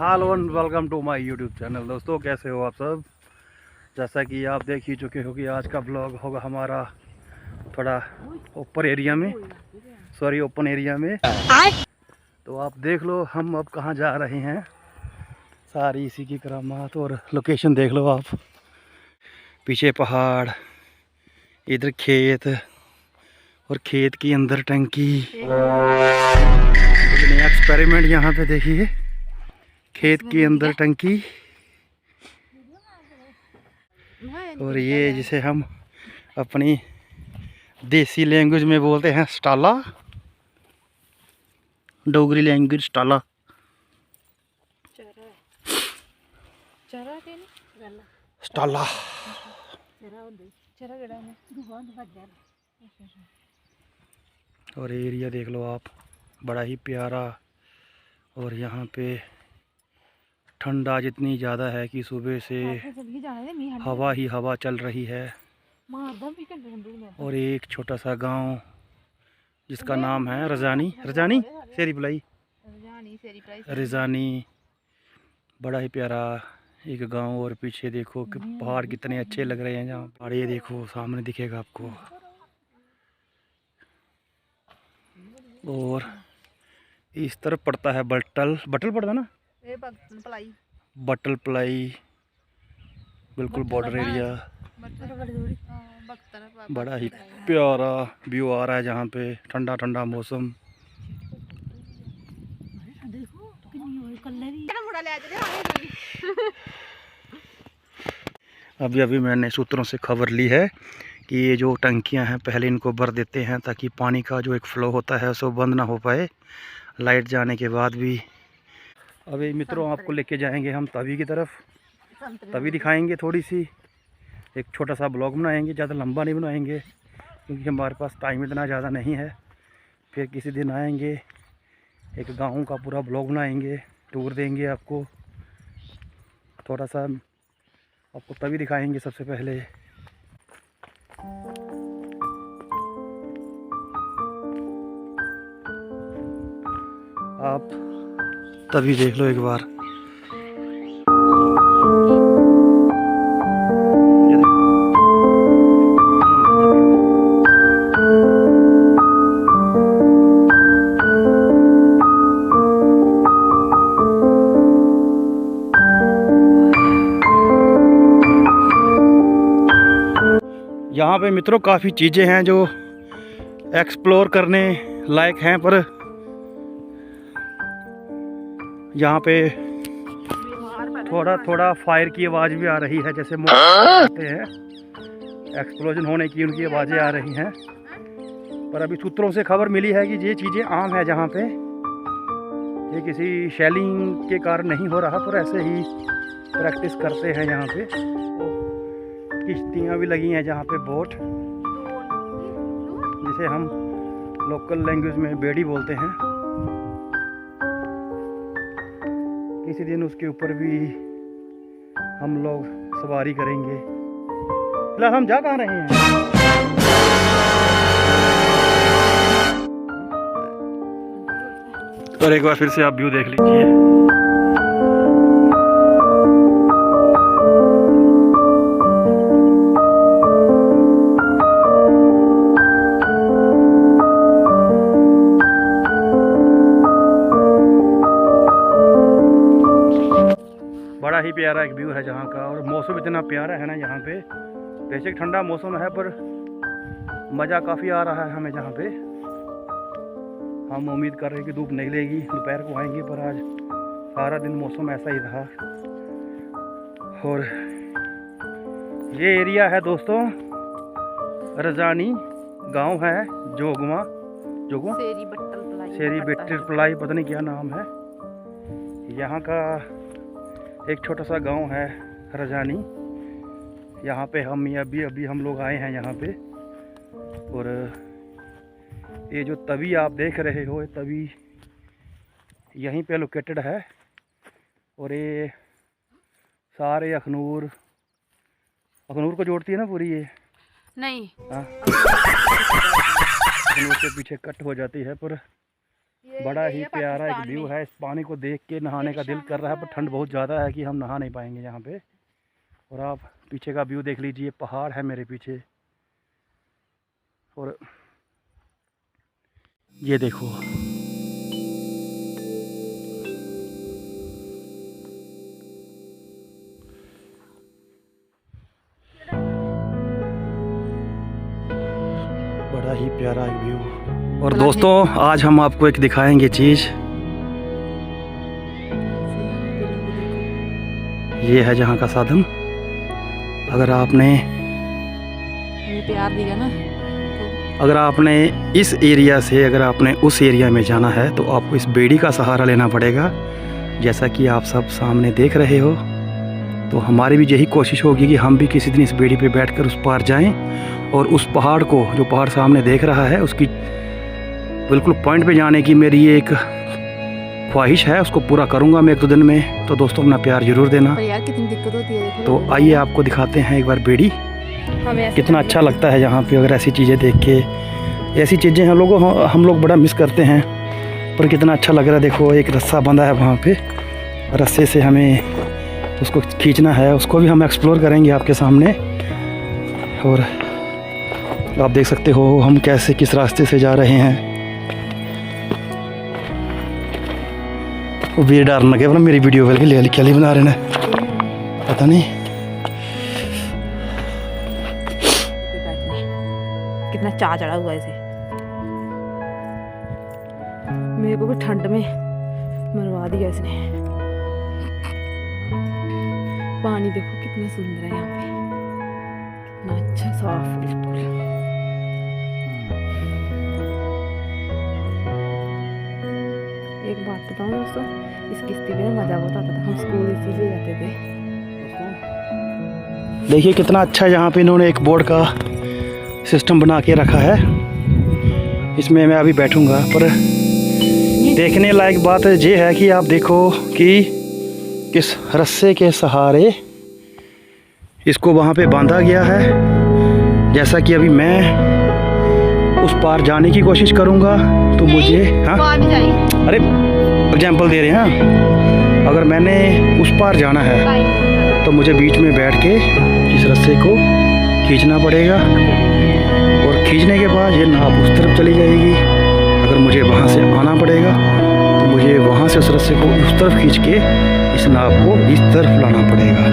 Hello and welcome to my YouTube channel. दोस्तों कैसे हो आप सब। जैसा कि आप देख ही चुके हो कि आज का ब्लॉग होगा हमारा थोड़ा ओपन एरिया में तो आप देख लो हम अब कहाँ जा रहे हैं। सारी इसी की करामात और लोकेशन देख लो आप। पीछे पहाड़, इधर खेत और खेत के अंदर टंकी। नया एक्सपेरिमेंट यहाँ पे देखिए, खेत के अंदर टंकी। और ये जिसे हम अपनी देसी लैंग्वेज में बोलते हैं स्टाला, डोगरी लैंग्वेज स्टाला। स्टाला और एरिया देख लो आप, बड़ा ही प्यारा। और यहाँ पे ठंडा जितनी ज़्यादा है कि सुबह से हवा ही हवा चल रही है। और एक छोटा सा गांव जिसका नाम है रजानी शेरी पलाई। रजानी बड़ा ही प्यारा एक गांव। और पीछे देखो कि पहाड़ कितने अच्छे लग रहे हैं जहाँ पहाड़। ये देखो सामने दिखेगा आपको। और इस तरफ पड़ता है बटल पड़ता ना, बटल पलाई, बिल्कुल बॉर्डर एरिया। बड़ा ही प्यारा व्यू आ रहा है जहाँ पे ठंडा ठंडा मौसम। अभी मैंने सूत्रों से खबर ली है कि ये जो टंकियां हैं पहले इनको भर देते हैं ताकि पानी का जो एक फ्लो होता है उसको बंद ना हो पाए लाइट जाने के बाद भी। अभी मित्रों आपको लेके जाएंगे हम तवी की तरफ। तवी दिखाएंगे, थोड़ी सी एक छोटा सा ब्लॉग बनाएंगे, ज़्यादा लंबा नहीं बनाएंगे क्योंकि हमारे पास टाइम इतना ज़्यादा नहीं है। फिर किसी दिन आएंगे, एक गाँव का पूरा ब्लॉग बनाएंगे, टूर देंगे आपको। थोड़ा सा आपको तभी दिखाएंगे सबसे पहले। आप तभी देख लो एक बार। यहाँ पे मित्रों काफ़ी चीज़ें हैं जो एक्सप्लोर करने लायक हैं, पर यहाँ पे थोड़ा फायर की आवाज़ भी आ रही है, जैसे होते हैं एक्सप्लोजन होने की उनकी आवाज़ें आ रही हैं। पर अभी सूत्रों से खबर मिली है कि ये चीज़ें आम है जहाँ पे। ये किसी शेलिंग के कारण नहीं हो रहा, पर ऐसे ही प्रैक्टिस करते हैं यहाँ पे। किश्तियाँ भी लगी हैं जहाँ पे, बोट जिसे हम लोकल लैंग्वेज में बेड़ी बोलते हैं। किसी दिन उसके ऊपर भी हम लोग सवारी करेंगे। फिलहाल हम जा कहाँ रहे हैं? और एक बार फिर से आप व्यू देख लीजिए। बड़ा ही प्यारा एक व्यू है जहाँ का। और मौसम इतना प्यारा है ना यहाँ पे। बेशक ठंडा मौसम है पर मज़ा काफ़ी आ रहा है हमें जहाँ पे। हम उम्मीद कर रहे हैं कि धूप निकलेगी, दोपहर को आएंगे, पर आज सारा दिन मौसम ऐसा ही रहा। और ये एरिया है दोस्तों रजानी गांव है, जोगवा शेरी बट्टल पलाई, पता नहीं क्या नाम है। यहाँ का एक छोटा सा गांव है रजानी। यहाँ पे हम अभी हम लोग आए हैं यहाँ पे। और ये जो तवी आप देख रहे हो, ये तवी यहीं पे लोकेटेड है। और ये सारे अखनूर को जोड़ती है ना पूरी। ये नहीं, हाँ अखनूर के पीछे कट हो जाती है, पर बड़ा ही प्यारा एक व्यू है। इस पानी को देख के नहाने का दिल कर रहा है, पर ठंड बहुत ज़्यादा है कि हम नहा नहीं पाएंगे यहाँ पे। और आप पीछे का व्यू देख लीजिए, पहाड़ है मेरे पीछे, और ये देखो बड़ा ही प्यारा एक व्यू। और दोस्तों आज हम आपको एक दिखाएंगे चीज़, ये है जहाँ का साधन। अगर आपने प्यार दिया ना, अगर आपने इस एरिया से अगर आपने उस एरिया में जाना है तो आपको इस बेड़ी का सहारा लेना पड़ेगा। जैसा कि आप सब सामने देख रहे हो, तो हमारी भी यही कोशिश होगी कि हम भी किसी दिन इस बेड़ी पे बैठकर उस पार जाएं और उस पहाड़ को, जो पहाड़ सामने देख रहा है, उसकी बिल्कुल पॉइंट पे जाने की मेरी ये एक ख्वाहिश है। उसको पूरा करूँगा मैं 1-2 दिन में। तो दोस्तों अपना प्यार ज़रूर देना। पर यार कितनी दिक्कत होती है, देखो। तो आइए आपको दिखाते हैं एक बार बेड़ी, कितना अच्छा लगता है यहाँ पे। अगर ऐसी चीज़ें देख के, ऐसी चीज़ें हम लोग बड़ा मिस करते हैं, पर कितना अच्छा लग रहा है। देखो एक रस्सा बंधा है वहाँ पे, रस्से से हमें उसको खींचना है, उसको भी हम एक्सप्लोर करेंगे आपके सामने। और आप देख सकते हो हम कैसे किस रास्ते से जा रहे हैं। वो वीर डार न केवल मेरी वीडियो वाले ले क्या बना रहे हैं पता नहीं। कितना चाह चढ़ा हुआ इसे, मेरे को भी ठंड में मरवा दिया इसने। पानी देखो कितना सुंदर है यहाँ पे, कितना अच्छा साफ बिल्कुल। एक बात बताऊँ दोस्तों, इस किश्ती में मजा बहुत आता था। हम स्कूल इसीलिए जाते थे। देखिए कितना अच्छा यहाँ पे इन्होंने एक बोर्ड का सिस्टम बना के रखा है। इसमें मैं अभी बैठूंगा, पर देखने लायक बात ये है कि आप देखो कि किस रस्से के सहारे इसको वहाँ पे बांधा गया है। जैसा कि अभी मैं उस पार जाने की कोशिश करूँगा तो मुझे, हाँ अरे एग्जाम्पल दे रहे हैं, अगर मैंने उस पार जाना है तो मुझे बीच में बैठ के इस रस्से को खींचना पड़ेगा, और खींचने के बाद ये नाव उस तरफ चली जाएगी। अगर मुझे वहाँ से आना पड़ेगा तो मुझे वहाँ से उस रस्से को उस तरफ खींच के इस नाव को इस तरफ लाना पड़ेगा।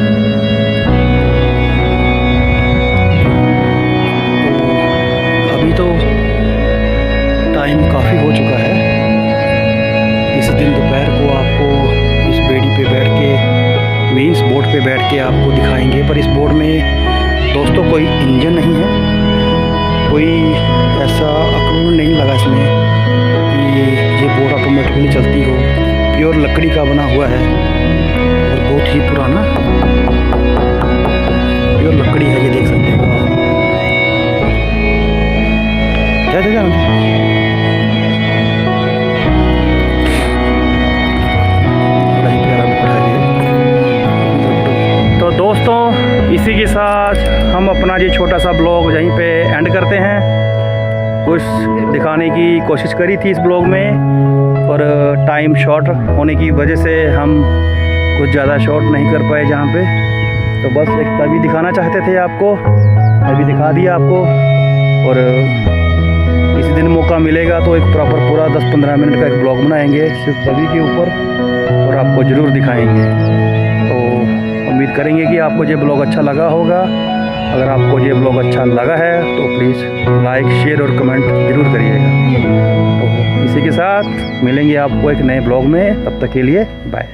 तो अभी तो टाइम काफ़ी हो चुका है। इस दिन दोपहर को आपको इस बेड़ी पे बैठ के, मीन्स बोट पे बैठ के आपको दिखाएंगे। पर इस बोट में दोस्तों कोई इंजन नहीं है, कोई ऐसा अक्लूड नहीं लगा इसमें कि ये बोट ऑटोमेटिकली चलती हो। प्योर लकड़ी का बना हुआ है और बहुत ही पुराना प्योर लकड़ी है, ये देख सकते हो आप। क्या तो दोस्तों इसी के साथ हम अपना ये छोटा सा ब्लॉग यहीं पे एंड करते हैं। कुछ दिखाने की कोशिश करी थी इस ब्लॉग में, पर टाइम शॉर्ट होने की वजह से हम कुछ ज़्यादा शॉर्ट नहीं कर पाए जहाँ पे। तो बस एक तभी दिखाना चाहते थे आपको, अभी दिखा दिया आपको। और किसी दिन मौका मिलेगा तो एक प्रॉपर पूरा 10-15 मिनट का एक ब्लॉग बनाएंगे सिर्फ तभी के ऊपर, और आपको ज़रूर दिखाएंगे। तो उम्मीद करेंगे कि आपको ये ब्लॉग अच्छा लगा होगा। अगर आपको ये ब्लॉग अच्छा लगा है तो प्लीज़ लाइक, शेयर और कमेंट ज़रूर करिएगा। तो इसी के साथ मिलेंगे आपको एक नए ब्लॉग में, तब तक के लिए बाय।